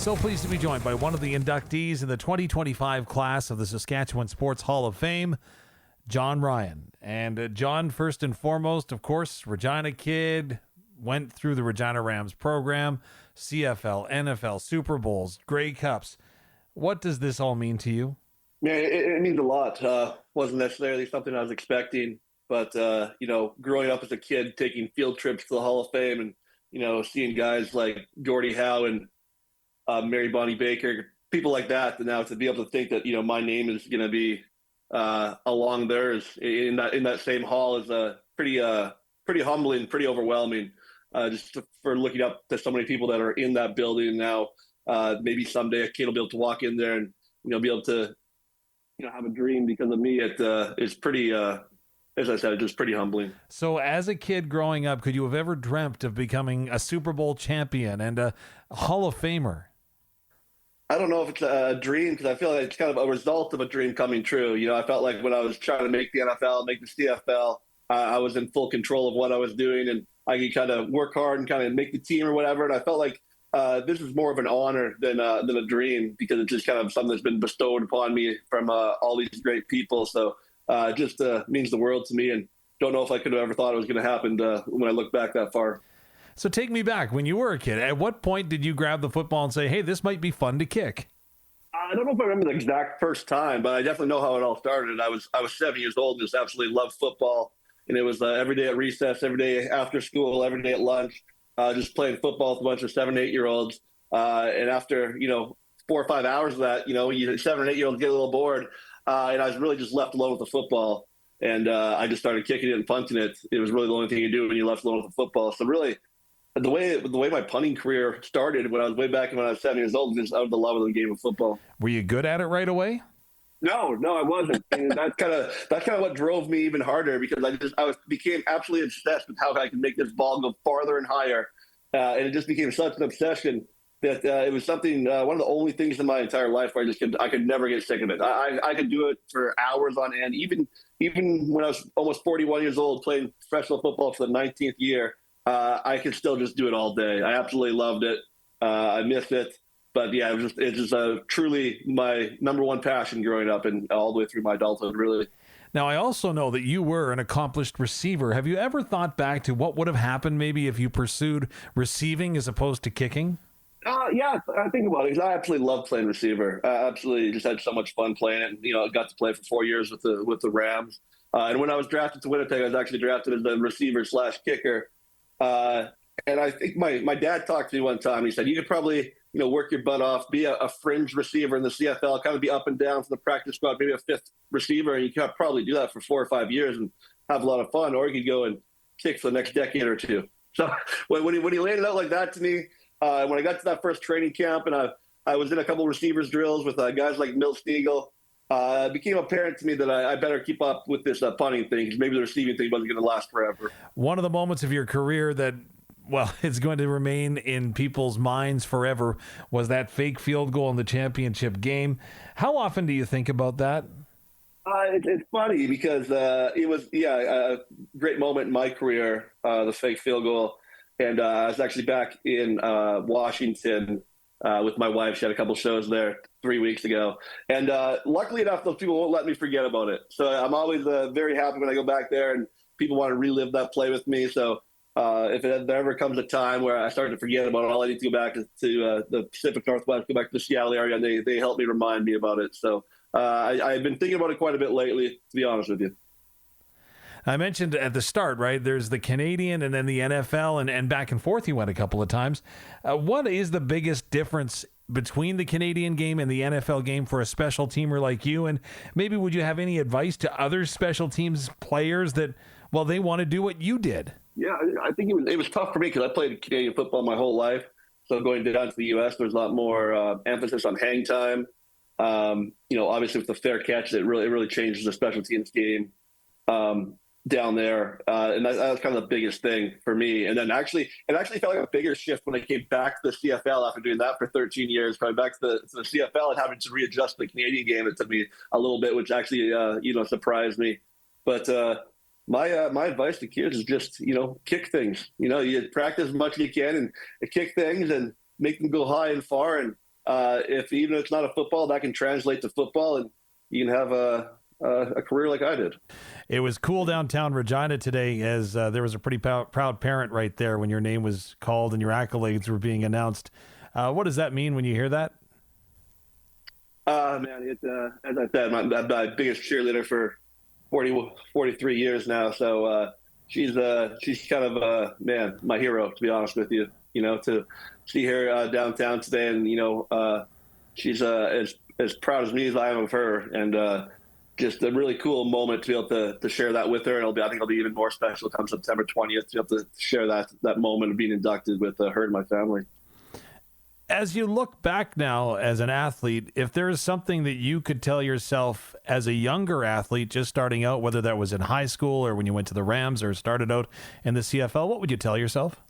So pleased to be joined by one of the inductees in the 2025 class of the Saskatchewan Sports Hall of Fame, Jon Ryan. And Jon, first and foremost, of course, Regina kid, went through the Regina Rams program, CFL, NFL, Super Bowls, Grey Cups. What does this all mean to you? Yeah, it means a lot. Wasn't necessarily something I was expecting, but growing up as a kid, taking field trips to the Hall of Fame, and seeing guys like Gordie Howe and Mary Bonnie Baker, people like that, and now to be able to think that my name is going to be along theirs in that same hall is pretty humbling, pretty overwhelming. Just for looking up to so many people that are in that building now. Maybe someday a kid will be able to walk in there and be able to have a dream because of me. It's pretty, as I said, just pretty humbling. So as a kid growing up, could you have ever dreamt of becoming a Super Bowl champion and a Hall of Famer? I don't know if it's a dream, because I feel like it's kind of a result of a dream coming true. I felt like when I was trying to make the NFL, make the CFL, I was in full control of what I was doing, and I could kind of work hard and kind of make the team or whatever. And I felt like this is more of an honor than a dream, because it's just kind of something that's been bestowed upon me from all these great people. So it just means the world to me, and don't know if I could have ever thought it was going to happen when I look back that far. So take me back. When you were a kid, at what point did you grab the football and say, hey, this might be fun to kick? I don't know if I remember the exact first time, but I definitely know how it all started. I was 7 years old and just absolutely loved football. And it was every day at recess, every day after school, every day at lunch, just playing football with a bunch of 7 and 8 year olds. And after, 4 or 5 hours of that, 7 and 8 year olds get a little bored. And I was really just left alone with the football. And I just started kicking it and punting it. It was really the only thing you do when you're left alone with the football. So really, the way my punting career started when I was way back when I was 7 years old, just out of the love of the game of football. Were you good at it right away? No, I wasn't. And that's kind of what drove me even harder, because I became absolutely obsessed with how I could make this ball go farther and higher, and it just became such an obsession that it was something. One of the only things in my entire life where I could never get sick of it. I could do it for hours on end, even when I was almost 41 years old, playing professional football for the 19th year. I could still just do it all day. I absolutely loved it. I missed it. But yeah, it's just truly my number one passion growing up and all the way through my adulthood, really. Now, I also know that you were an accomplished receiver. Have you ever thought back to what would have happened maybe if you pursued receiving as opposed to kicking? Yeah, I think about it, because I absolutely love playing receiver. I absolutely just had so much fun playing it. I got to play for 4 years with the Rams. And when I was drafted to Winnipeg, I was actually drafted as a receiver/kicker. And I think my dad talked to me one time. He said, you could probably work your butt off, be a fringe receiver in the CFL, kind of be up and down from the practice squad, maybe a fifth receiver, and you could probably do that for 4 or 5 years and have a lot of fun, or you could go and kick for the next decade or two. So when he laid it out like that to me, when I got to that first training camp and I was in a couple of receivers drills with guys like Milt Stegall, it became apparent to me that I better keep up with this punting thing, because maybe the receiving thing wasn't going to last forever. One of the moments of your career that, well, it's going to remain in people's minds forever was that fake field goal in the championship game. How often do you think about that? It's funny, because it was, a great moment in my career, the fake field goal. And I was actually back in Washington with my wife. She had a couple shows there 3 weeks ago. And luckily enough, those people won't let me forget about it. So I'm always very happy when I go back there and people want to relive that play with me. So if there ever comes a time where I start to forget about it, all I need to go back to the Pacific Northwest, go back to the Seattle area, and they help me remind me about it. So I've been thinking about it quite a bit lately, to be honest with you. I mentioned at the start, right, there's the Canadian and then the NFL, and back and forth you went a couple of times. What is the biggest difference between the Canadian game and the NFL game for a special teamer like you? And maybe would you have any advice to other special teams players that, well, they want to do what you did? Yeah, I think it was tough for me, because I played Canadian football my whole life. So going down to the U.S., there's a lot more emphasis on hang time. Obviously with the fair catch, it really changes the special teams game down there. And that was kind of the biggest thing for me. And then it actually felt like a bigger shift when I came back to the CFL after doing that for 13 years, coming back to the CFL and having to readjust the Canadian game. It took me a little bit, which actually, surprised me. But my advice to kids is just, kick things. You practice as much as you can and kick things and make them go high and far. And even if it's not a football, that can translate to football, and you can have a career like I did. It was cool downtown Regina today, as there was a pretty proud parent right there when your name was called and your accolades were being announced. What does that mean when you hear that? Man, it's as I said, my biggest cheerleader for 43 years now. So she's kind of man, my hero, to be honest with you. To see her downtown today, and she's as proud as me as I am of her, and just a really cool moment to be able to share that with her. And I think it'll be even more special come September 20th to be able to share that moment of being inducted with her and my family. As you look back now as an athlete, if there is something that you could tell yourself as a younger athlete just starting out, whether that was in high school or when you went to the Rams or started out in the CFL, what would you tell yourself?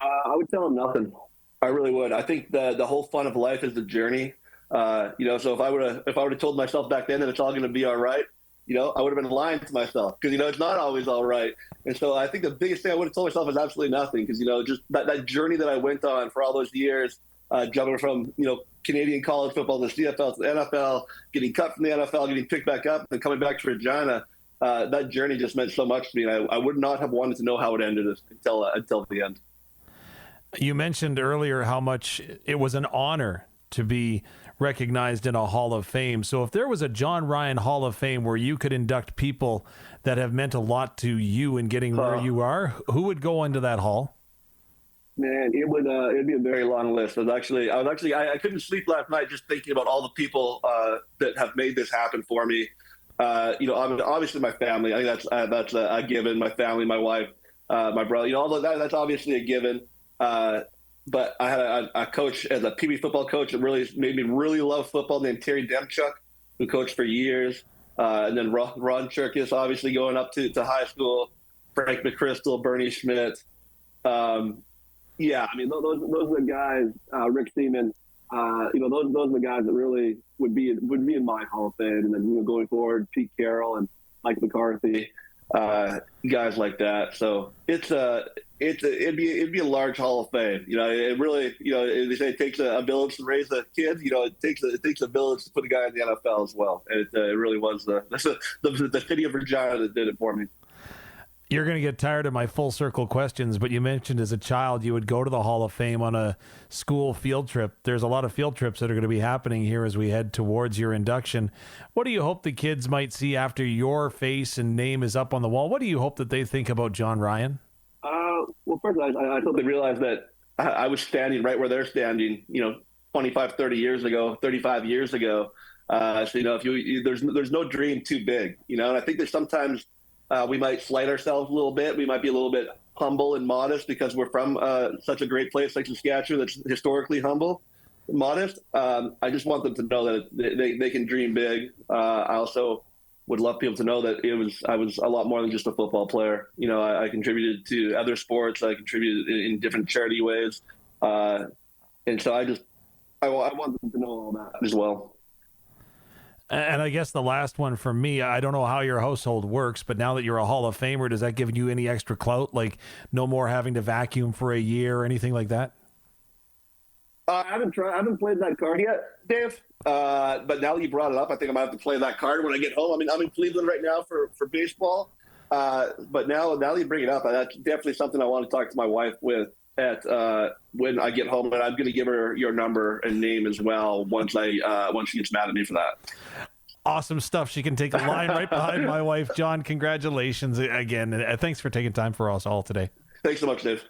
I would tell him nothing. I really would. I think the whole fun of life is the journey. So if I would have told myself back then that it's all going to be all right, I would have been lying to myself, because it's not always all right. And so I think the biggest thing I would have told myself is absolutely nothing, because just that journey that I went on for all those years, jumping from Canadian college football to the CFL to the NFL, getting cut from the NFL, getting picked back up, and coming back to Regina. That journey just meant so much to me. And I would not have wanted to know how it ended until the end. You mentioned earlier how much it was an honor to be recognized in a Hall of Fame. So if there was a Jon Ryan Hall of Fame where you could induct people that have meant a lot to you in getting where you are, who would go into that hall? Man, it'd be a very long list. I couldn't sleep last night just thinking about all the people that have made this happen for me. Obviously my family. I think that's a given. My family, my wife, my brother. All that's obviously a given. But I had a coach as a PB football coach that really made me really love football, named Terry Demchuk, who coached for years. And then Ron Cherkis, obviously going up to high school, Frank McChrystal, Bernie Schmidt. Yeah, I mean, those are the guys, Rick Seaman, those are the guys that really would be in my Hall of Fame. And then, going forward, Pete Carroll and Mike McCarthy, guys like that. So it'd be a large Hall of Fame. It really, they say it takes a village to raise a kid. It takes a village to put a guy in the NFL as well. And it really was the city of Regina that did it for me. You're going to get tired of my full circle questions, but you mentioned as a child you would go to the Hall of Fame on a school field trip. There's a lot of field trips that are going to be happening here as we head towards your induction. What do you hope the kids might see after your face and name is up on the wall? What do you hope that they think about Jon Ryan? Well, first, I hope they realize that I was standing right where they're standing, 25, 30 years ago, 35 years ago. So, if there's no dream too big, and I think that sometimes we might slight ourselves a little bit. We might be a little bit humble and modest because we're from such a great place like Saskatchewan that's historically humble, modest. I just want them to know that they can dream big. I also would love people to know that I was a lot more than just a football player. I contributed to other sports. I contributed in different charity ways. And so I want them to know all that as well. And I guess the last one from me, I don't know how your household works, but now that you're a Hall of Famer, does that give you any extra clout? Like no more having to vacuum for a year or anything like that? I haven't played that card yet, Dave. But now that you brought it up, I think I might have to play that card when I get home. I mean, I'm in Cleveland right now for baseball. But now that you bring it up, that's definitely something I want to talk to my wife with when I get home, and I'm going to give her your number and name as well once she gets mad at me for that. Awesome stuff. She can take a line right behind my wife. Jon, congratulations again. And thanks for taking time for us all today. Thanks so much, Dave.